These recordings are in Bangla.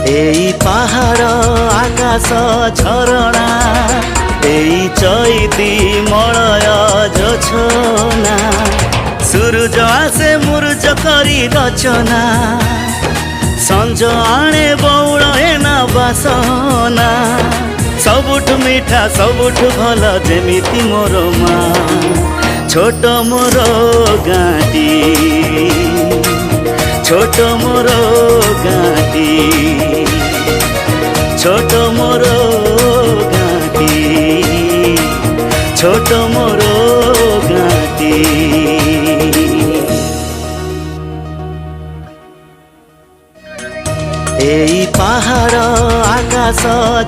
এই পাহাড় আকাশ ঝরଣା এই চৈতি মলয় জোছনা সূরজ আসে মুরুজ করি রচনা সঞ্জ আনে বৌল এনা বাসনা सबुठ मीठा सबुठ भल जेमिति मोर माँ छोट मोर गाँटी छोट मोर गाँटी छोट मोर गाँटी छोट मोर गाँटी। এই পাহাড় আকাশ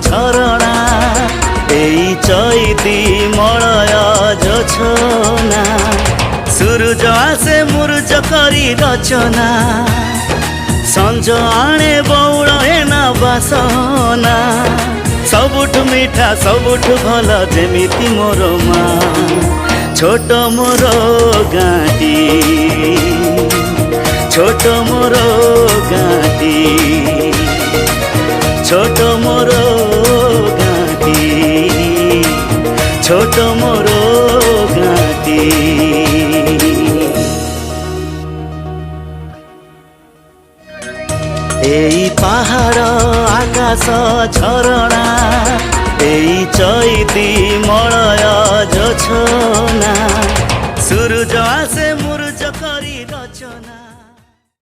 ঝরଣା এই চৈতি মলয় জোছনা সূরজ আসে মুরুজ করি রচনা সঞ্জ আনে বৌল এনা বাসনা सबुठ मीठा सबुठ भल जेमिति मोर माँ छोट मोर गाँटी छोट मोर गाँटी छोट मोर गाँटी छोट मोर गाँटी। এই পাহাড় আকাশ ঝরଣା এই চৈতি মলয় জোছনা সূরজ